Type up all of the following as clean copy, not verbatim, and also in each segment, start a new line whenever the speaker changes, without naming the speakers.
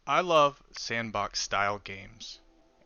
I love sandbox style games,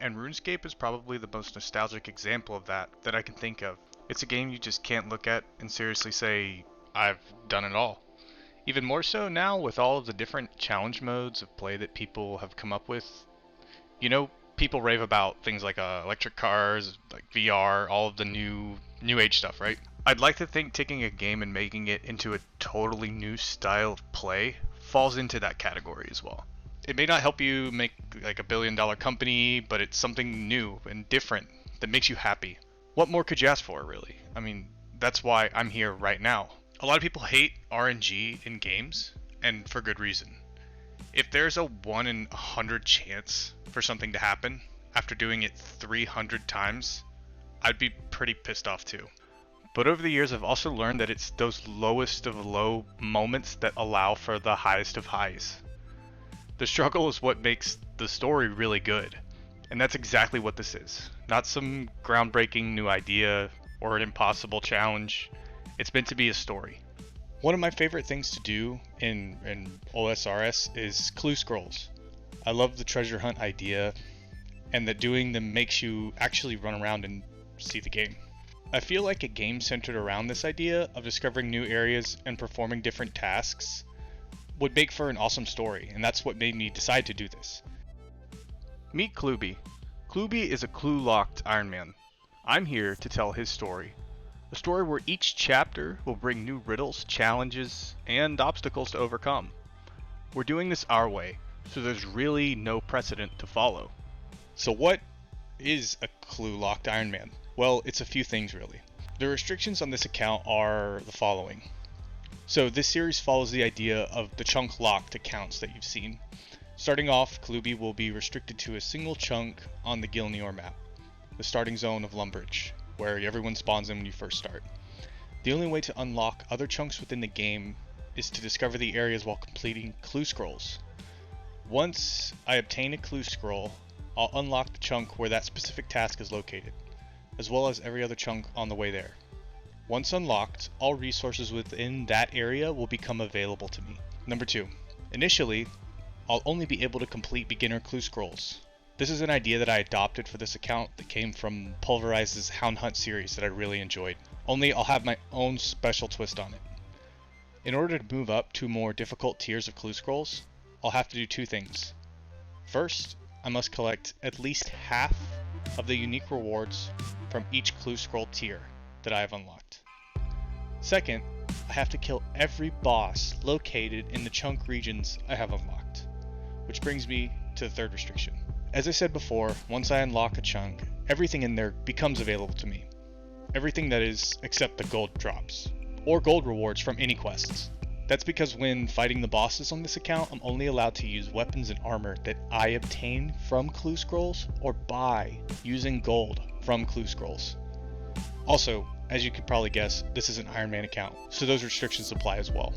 and RuneScape is probably the most nostalgic example of that I can think of. It's a game you just can't look at and seriously say, I've done it all. Even more so now with all of the different challenge modes of play that people have come up with. You know, people rave about things like electric cars, like VR, all of the new age stuff, right? I'd like to think taking a game and making it into a totally new style of play falls into that category as well. It may not help you make like a $1 billion company, but it's something new and different that makes you happy. What more could you ask for, really? I mean, that's why I'm here right now. A lot of people hate RNG in games, and for good reason. If there's a 1 in 100 chance for something to happen after doing it 300 times, I'd be pretty pissed off too. But over the years, I've also learned that it's those lowest of low moments that allow for the highest of highs. The struggle is what makes the story really good. And that's exactly what this is. Not some groundbreaking new idea or an impossible challenge. It's meant to be a story. One of my favorite things to do in OSRS is clue scrolls. I love the treasure hunt idea and that doing them makes you actually run around and see the game. I feel like a game centered around this idea of discovering new areas and performing different tasks would make for an awesome story, and that's what made me decide to do this. Meet Clueby. Clueby is a Clue-Locked Ironman. I'm here to tell his story. A story where each chapter will bring new riddles, challenges, and obstacles to overcome. We're doing this our way, so there's really no precedent to follow. So what is a Clue-Locked Ironman? Well, it's a few things really. The restrictions on this account are the following. So this series follows the idea of the chunk locked accounts that you've seen. Starting off, Clueby will be restricted to a single chunk on the Gilneor map, the starting zone of Lumbridge, where everyone spawns in when you first start. The only way to unlock other chunks within the game is to discover the areas while completing clue scrolls. Once I obtain a clue scroll, I'll unlock the chunk where that specific task is located, as well as every other chunk on the way there. Once unlocked, all resources within that area will become available to me. Number 2. Initially, I'll only be able to complete beginner clue scrolls. This is an idea that I adopted for this account that came from Pulverize's Hound Hunt series that I really enjoyed. Only I'll have my own special twist on it. In order to move up to more difficult tiers of clue scrolls, I'll have to do two things. First, I must collect at least half of the unique rewards from each clue scroll tier that I have unlocked. Second, I have to kill every boss located in the chunk regions I have unlocked, which brings me to the third restriction. As I said before, once I unlock a chunk, everything in there becomes available to me. Everything that is except the gold drops, or gold rewards from any quests. That's because when fighting the bosses on this account, I'm only allowed to use weapons and armor that I obtain from clue scrolls or buy using gold from clue scrolls. Also, as you could probably guess, this is an Ironman account, so those restrictions apply as well.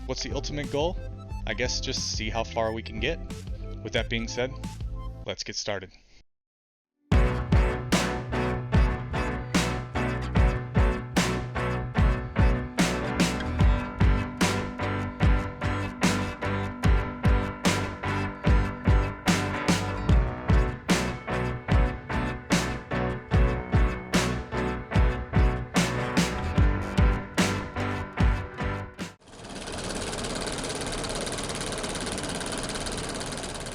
What's the ultimate goal? I guess just see how far we can get. With that being said, let's get started.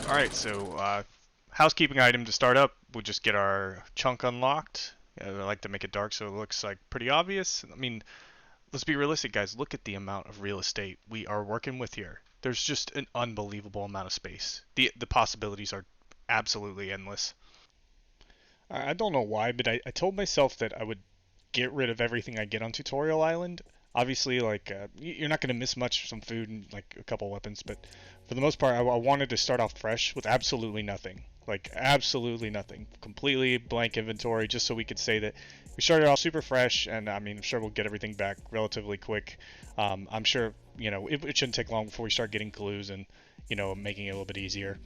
Alright, so housekeeping item to start up, we'll just get our chunk unlocked. I like to make it dark so it looks like pretty obvious. I mean, let's be realistic guys, look at the amount of real estate we are working with here. There's just an unbelievable amount of space. The possibilities are absolutely endless. I don't know why, but I told myself that I would get rid of everything I get on Tutorial Island. Obviously, like, you're not going to miss much, some food and, like, a couple weapons, but for the most part, I wanted to start off fresh with absolutely nothing. Like, absolutely nothing. Completely blank inventory, just so we could say that we started off super fresh, and, I mean, I'm sure we'll get everything back relatively quick. I'm sure, you know, it shouldn't take long before we start getting clues and, you know, making it a little bit easier.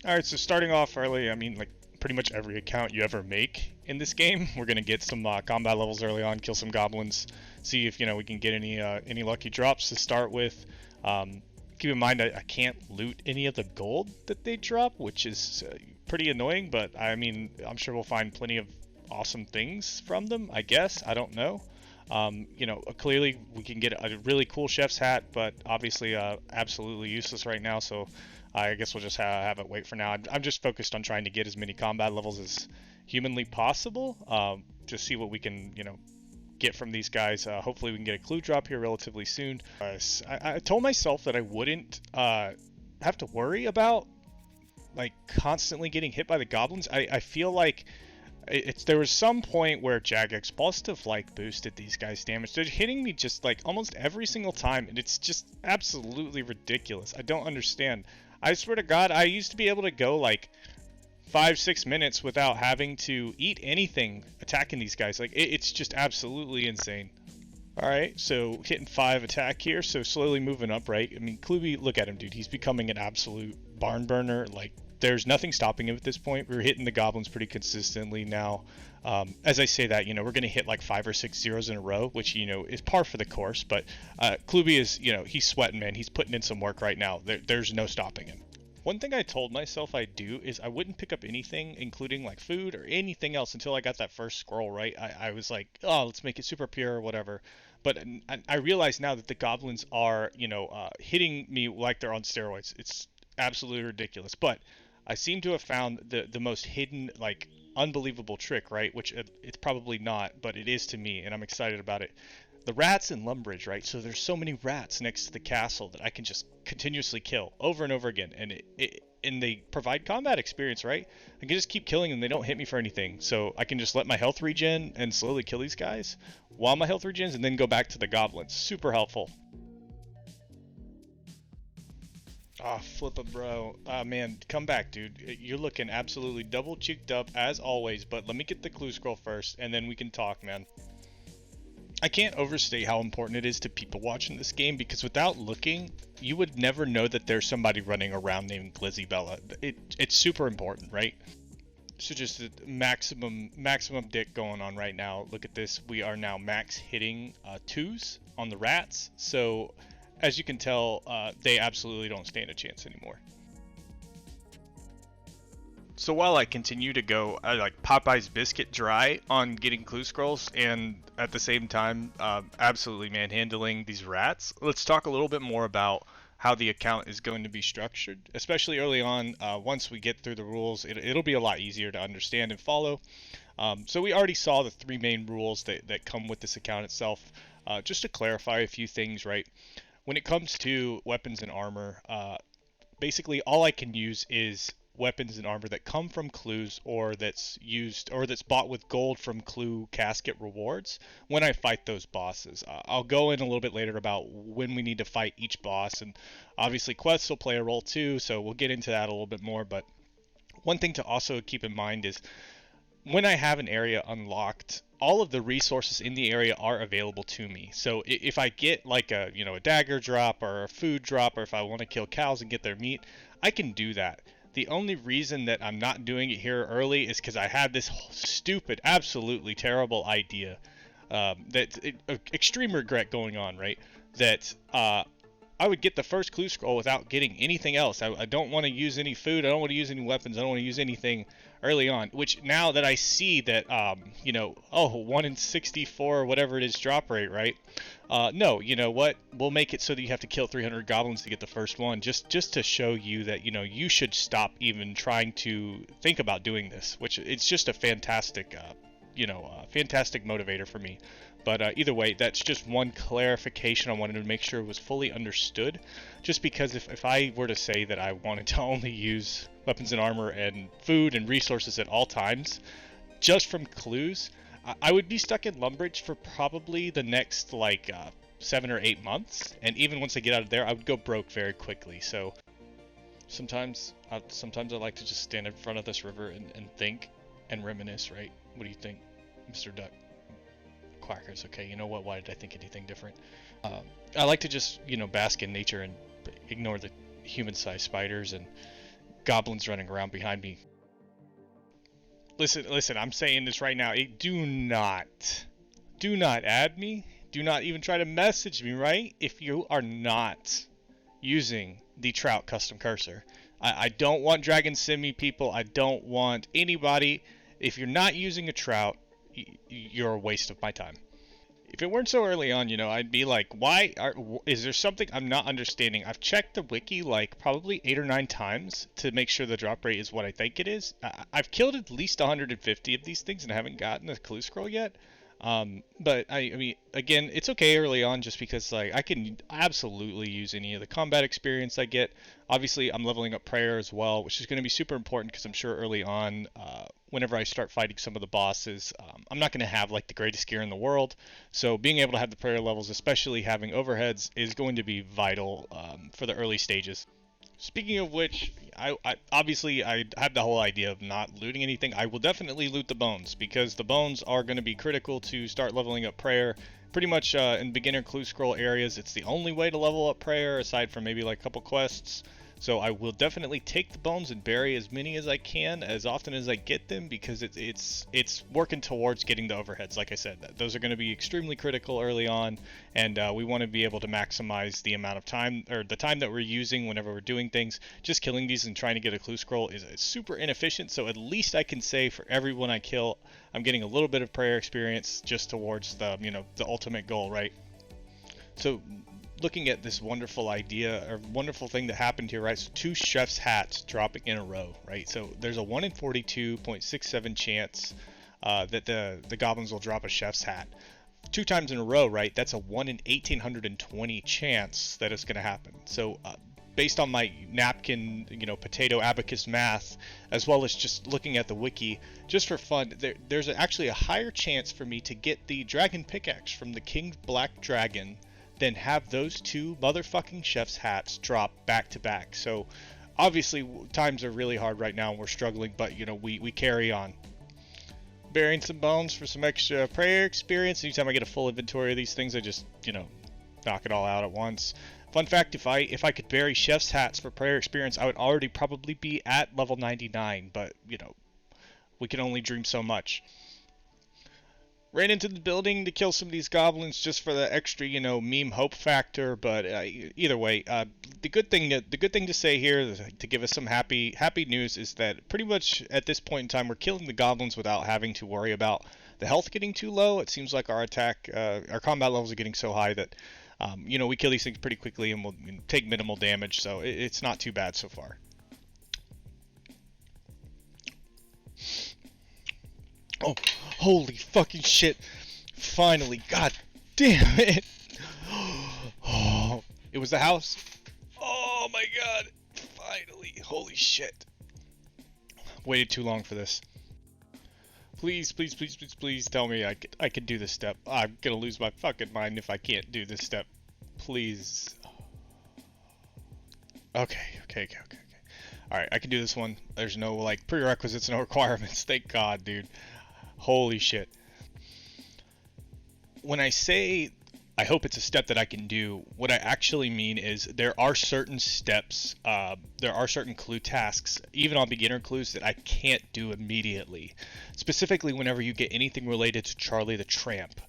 Alright, so starting off early, I mean, like, pretty much every account you ever make in this game, we're going to get some combat levels early on, kill some goblins, see if, you know, we can get any lucky drops to start with,
keep in mind I can't loot any of the gold that they drop, which is pretty annoying, but I mean, I'm sure we'll find plenty of awesome things from them, I guess. I don't know. You know, clearly we can get a really cool chef's hat, but obviously absolutely useless right now, so I guess we'll just have it wait for now. I'm just focused on trying to get as many combat levels as humanly possible, to see what we can, you know, get from these guys. Hopefully we can get a clue drop here relatively soon. I told myself that I wouldn't have to worry about like constantly getting hit by the goblins. I feel like there was some point where Jagex must have like boosted these guys' damage. They're hitting me just like almost every single time, and it's just absolutely ridiculous. I don't understand. I swear to God, I used to be able to go like 5-6 minutes without having to eat anything attacking these guys. Like it's just absolutely insane. Alright, so hitting 5 attack here, so slowly moving up, right? I mean, Clue, look at him, dude. He's becoming an absolute barn burner. Like, there's nothing stopping him at this point. We're hitting the goblins pretty consistently now. As I say that, you know, we're going to hit like 5 or 6 zeros in a row, which, you know, is par for the course. But Clue is, you know, he's sweating, man. He's putting in some work right now. There's no stopping him. One thing I told myself I'd do is I wouldn't pick up anything, including like food or anything else, until I got that first scroll, right? I was like, oh, let's make it super pure or whatever. But I realize now that the goblins are, you know, hitting me like they're on steroids. It's absolutely ridiculous. But I seem to have found the most hidden, like, unbelievable trick, right? Which it's probably not, but it is to me, and I'm excited about it. The rats in Lumbridge, right? So there's so many rats next to the castle that I can just continuously kill over and over again, and and they provide combat experience, right? I can just keep killing them. They don't hit me for anything, so I can just let my health regen and slowly kill these guys while my health regens, and then go back to the goblins. Super helpful. Ah, flip it, bro. Ah, man, come back, dude. You're looking absolutely double cheeked up as always, but let me get the clue scroll first, and then we can talk, man. I can't overstate how important it is to people watching this game, because without looking, you would never know that there's somebody running around named Glizzybella. It's super important, right? So just a maximum dick going on right now. Look at this. We are now max hitting 2s on the rats. So as you can tell, they absolutely don't stand a chance anymore.
So while I continue to go like Popeye's biscuit dry on getting clue scrolls, and at the same time absolutely manhandling these rats, let's talk a little bit more about how the account is going to be structured, especially early on. Once we get through the rules, it'll be a lot easier to understand and follow. So we already saw the 3 main rules that come with this account itself. Just to clarify a few things, right? When it comes to weapons and armor, basically all I can use is weapons and armor that come from clues, or that's bought with gold from Clue Casket rewards when I fight those bosses. I'll go in a little bit later about when we need to fight each boss, and obviously quests will play a role too, so we'll get into that a little bit more. But one thing to also keep in mind is when I have an area unlocked, all of the resources in the area are available to me. So if I get like a dagger drop or a food drop, or if I want to kill cows and get their meat, I can do that. The only reason that I'm not doing it here early is because I had this stupid, absolutely terrible idea, extreme regret going on, right? That I would get the first clue scroll without getting anything else. I don't want to use any food. I don't want to use any weapons. I don't want to use anything early on. Which now that I see that, 1 in 64 or whatever it is drop rate, right? No, you know what? We'll make it so that you have to kill 300 goblins to get the first one, just to show you that, you should stop even trying to think about doing this. Which it's just a fantastic, fantastic motivator for me. But either way, that's just one clarification I wanted to make sure was fully understood. Just because if I were to say that I wanted to only use weapons and armor and food and resources at all times, just from clues, I would be stuck in Lumbridge for probably the next 7 or 8 months. And even once I get out of there, I would go broke very quickly. So sometimes I like to just stand in front of this river and think and reminisce, right? What do you think, Mr. Duck? Quackers, okay, you know what, why did I think anything different? I like to just, bask in nature and ignore the human-sized spiders and goblins running around behind me. Listen, I'm saying this right now. Do not add me. Do not even try to message me, right? If you are not using
the Trout custom cursor. I don't want Dragon Simi people. I don't want anybody. If you're not using a Trout, you're a waste of my time. If it weren't so early on, I'd be like, is there something I'm not understanding? I've checked the wiki like probably 8 or 9 times to make sure the drop rate is what I think it is. I've killed at least 150 of these things and haven't gotten a clue scroll yet. But I mean, again, it's okay early on just because like I can absolutely use any of the combat experience I get. Obviously, I'm leveling up prayer as well, which is going to be super important because I'm sure early on, whenever I start fighting some of the bosses, I'm not going to have like the greatest gear in the world. So being able to have the prayer levels, especially having overheads, is going to be vital for the early stages. Speaking of which, I obviously I have the whole idea of not looting anything. I will definitely loot the bones because the bones are going to be critical to start leveling up prayer. Pretty much in beginner clue scroll areas, it's the only way to level up prayer aside from maybe like a couple quests. So I will definitely take the bones and bury as many as I can as often as I get them because it's working towards getting the overheads. Like I said, those are going to be extremely critical early on, and we want to be able to maximize the amount of time or the time that we're using whenever we're doing things. Just killing these and trying to get a clue scroll is super inefficient. So at least I can say for everyone I kill, I'm getting a little bit of prayer experience just towards the the ultimate goal, right? So looking at this wonderful idea or wonderful thing that happened here, right? So 2 chef's hats dropping in a row, right? So there's a 1 in 42.67 chance that the goblins will drop a chef's hat 2 times in a row, right? That's a 1 in 1820 chance that it's going to happen. So based on my napkin, potato abacus math, as well as just looking at the wiki, just for fun, there's actually a higher chance for me to get the dragon pickaxe from the King Black Dragon than have those 2 motherfucking chef's hats drop back to back. So obviously times are really hard right now and we're struggling, but we carry on. Burying some bones for some extra prayer experience. Anytime I get a full inventory of these things, I just knock it all out at once. Fun fact, if I could bury chef's hats for prayer experience, I would already probably be at level 99, but we can only dream so much. Ran into the building to kill some of these goblins just for the extra, meme hope factor. But either way, the good thing to say here, to give us some happy news, is that pretty much at this point in time, we're killing the goblins without having to worry about the health getting too low. It seems like our combat levels are getting so high that, we kill these things pretty quickly and we'll take minimal damage. So it's not too bad so far. Oh, holy fucking shit. Finally, god damn it. Oh, it was the house. Oh my god. Finally, holy shit. Waited too long for this. Please, please, please, please, please tell me I can do this step. I'm gonna lose my fucking mind if I can't do this step. Please. Okay. Alright, I can do this one. There's no, like, prerequisites, no requirements. Thank God, dude. Holy shit. When I say I hope it's a step that I can do, what I actually mean is there are certain steps, there are certain clue tasks, even on beginner clues, that I can't do immediately. Specifically whenever you get anything related to Charlie the Tramp.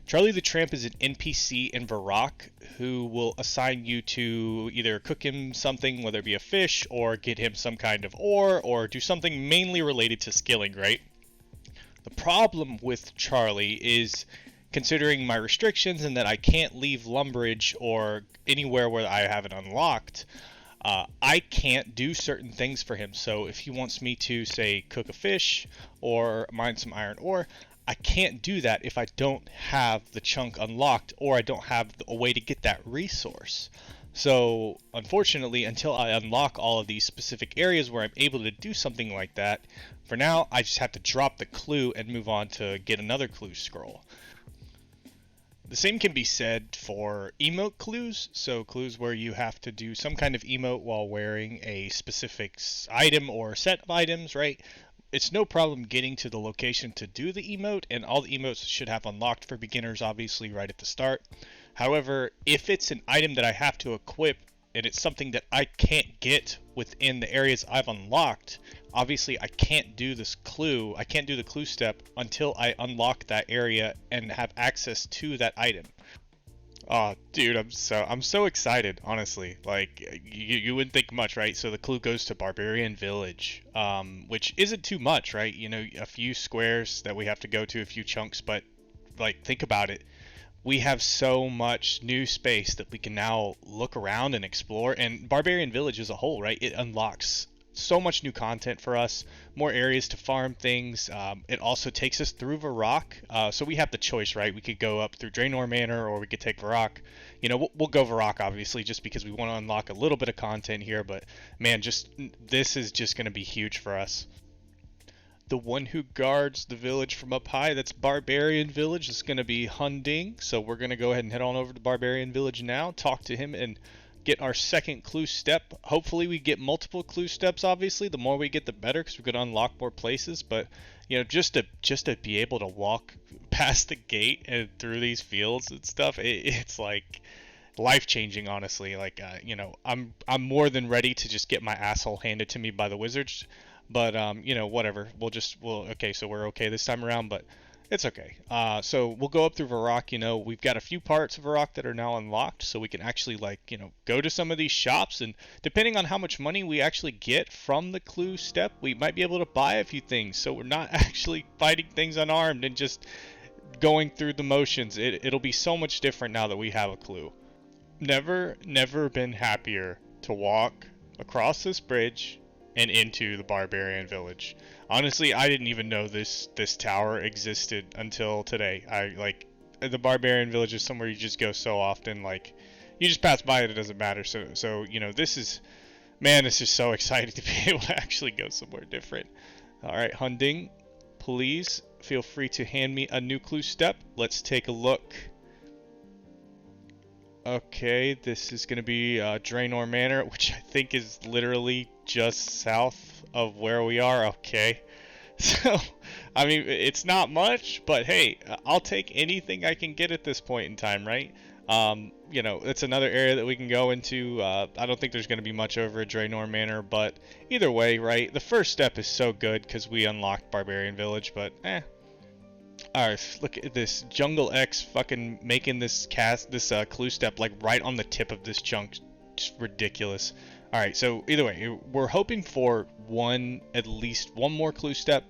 Charlie the Tramp is an NPC in Varrock who will assign you to either cook him something, whether it be a fish, or get him some kind of ore, or do something mainly related to skilling, right? The problem with Charlie is, considering my restrictions and that I can't leave Lumbridge or anywhere where I have it unlocked, I can't do certain things for him. So if he wants me to, say, cook a fish or mine some iron ore, I can't do that if I don't have the chunk unlocked or I don't have a way to get that resource. So unfortunately, until I unlock all of these specific areas where I'm able to do something like that, for now I just have to drop the clue and move on to get another clue scroll. The same can be said for emote clues, so clues where you have to do some kind of emote while wearing a specific item or set of items, right? It's no problem getting to the location to do the emote, and all the emotes should have unlocked for beginners, obviously, right at the start. However, if it's an item that I have to equip, and it's something that I can't get within the areas I've unlocked, obviously I can't do this clue, I can't do the clue step until I unlock that area and have access to that item. Oh, dude, I'm so excited, honestly. Like you wouldn't think much, right? So the clue goes to Barbarian Village, which isn't too much, right? You know, a few squares that we have to go to, a few chunks, but like think about it. We have so much new space that we can now look around and explore. And Barbarian Village as a whole, right? It unlocks so much new content for us, more areas to farm things. It also takes us through Varrock, so we have the choice, right? We could go up through Draenor Manor, or we could take Varrock. You know, we'll go Varrock obviously, just because we want to unlock a little bit of content here. But man, just this is just going to be huge for us. The one who guards the village from up high, that's Barbarian Village, is going to be Hunding. So we're going to go ahead and head on over to Barbarian Village now, talk to him, and get our second clue step. Hopefully we get multiple clue steps, obviously. The more we get, the better, because we could unlock more places. But, you know, just to be able to walk past the gate and through these fields and stuff, it's like life changing, honestly. Like you know, I'm more than ready to just get my asshole handed to me by the wizards, but you know, whatever. We'll okay, so we're okay this time around, but it's okay. So we'll go up through Varrock. You know, we've got a few parts of Varrock that are now unlocked, so we can actually, like, you know, go to some of these shops, and depending on how much money we actually get from the clue step, we might be able to buy a few things, so we're not actually fighting things unarmed and just going through the motions. It'll be so much different now that we have a clue. Never been happier to walk across this bridge and into the barbarian village. Honestly, I didn't even know this tower existed until today. I like the barbarian village is somewhere you just go so often. Like you just pass by it, it doesn't matter. So you know, this is, man, this is so exciting to be able to actually go somewhere different. All right, Hunding, please feel free to hand me a new clue step. Let's take a look. Okay, this is going to be Draenor Manor, which I think is literally just south of where we are. Okay. So, I mean, it's not much, but hey, I'll take anything I can get at this point in time, right? You know, it's another area that we can go into. I don't think there's going to be much over at Draenor Manor, but either way, right? The first step is so good because we unlocked Barbarian Village, but Alright, look at this. Jungle X fucking making this clue step like right on the tip of this chunk. Just ridiculous. Alright, so either way, we're hoping for at least one more clue step.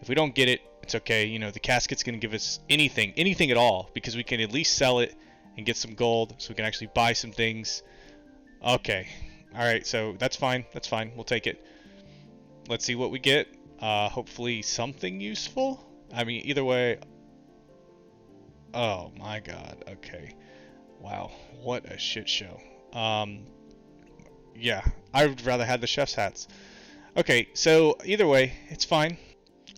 If we don't get it, it's okay. You know, the casket's gonna give us anything at all, because we can at least sell it and get some gold, so we can actually buy some things. Okay. Alright, so that's fine. That's fine. We'll take it. Let's see what we get. Hopefully something useful. I mean, either way. Oh my god. Okay. Wow. What a shit show. Yeah. I would rather have the chef's hats. Okay, so either way, it's fine.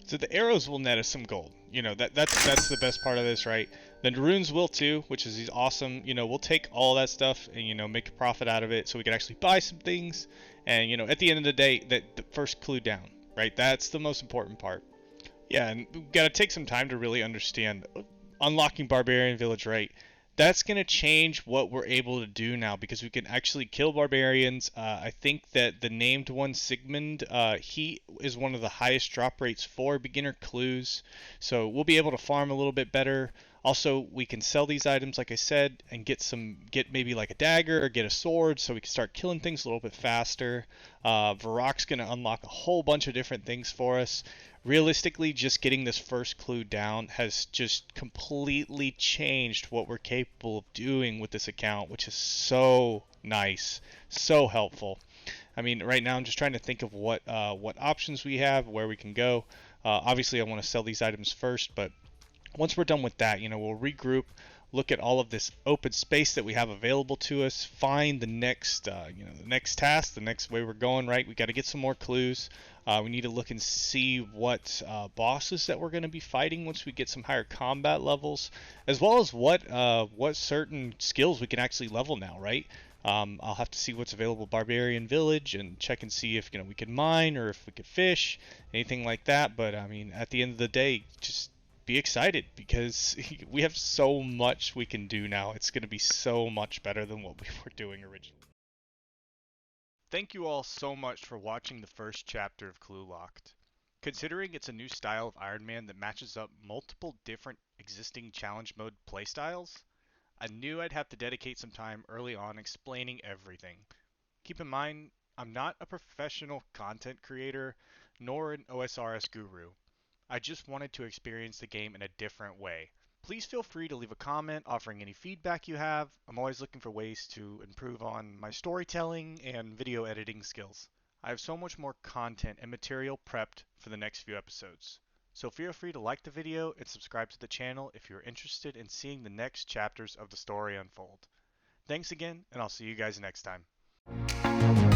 So the arrows will net us some gold. You know, that's the best part of this, right? The runes will too, which is awesome. You know, we'll take all that stuff and, you know, make a profit out of it so we can actually buy some things. And, you know, at the end of the day, the first clue down, right? That's the most important part. Yeah, and we gotta take some time to really understand unlocking Barbarian Village, right? That's gonna change what we're able to do now, because we can actually kill barbarians. I think that the named one, Sigmund, he is one of the highest drop rates for beginner clues, so we'll be able to farm a little bit better. Also, we can sell these items, like I said, and get maybe like a dagger or get a sword, so we can start killing things a little bit faster. Varrock's gonna unlock a whole bunch of different things for us. Realistically, just getting this first clue down has just completely changed what we're capable of doing with this account, which is so nice, so helpful. I mean, right now I'm just trying to think of what options we have, where we can go. Obviously, I want to sell these items first, but once we're done with that, you know, we'll regroup, look at all of this open space that we have available to us, find the next, the next task, the next way we're going. Right, we got to get some more clues. We need to look and see what bosses that we're going to be fighting once we get some higher combat levels, as well as what certain skills we can actually level now. Right. I'll have to see what's available Barbarian Village and check and see if, you know, we can mine or if we could fish, anything like that. But I mean, at the end of the day, just be excited, because we have so much we can do now. It's going to be so much better than what we were doing originally. Thank you all so much for watching the first chapter of Clue Locked. Considering it's a new style of Ironman that matches up multiple different existing challenge mode playstyles,
I knew I'd have to dedicate some time early on explaining everything. Keep in mind, I'm not a professional content creator nor an OSRS guru. I just wanted to experience the game in a different way. Please feel free to leave a comment offering any feedback you have. I'm always looking for ways to improve on my storytelling and video editing skills. I have so much more content and material prepped for the next few episodes. So feel free to like the video and subscribe to the channel if you're interested in seeing the next chapters of the story unfold. Thanks again, and I'll see you guys next time.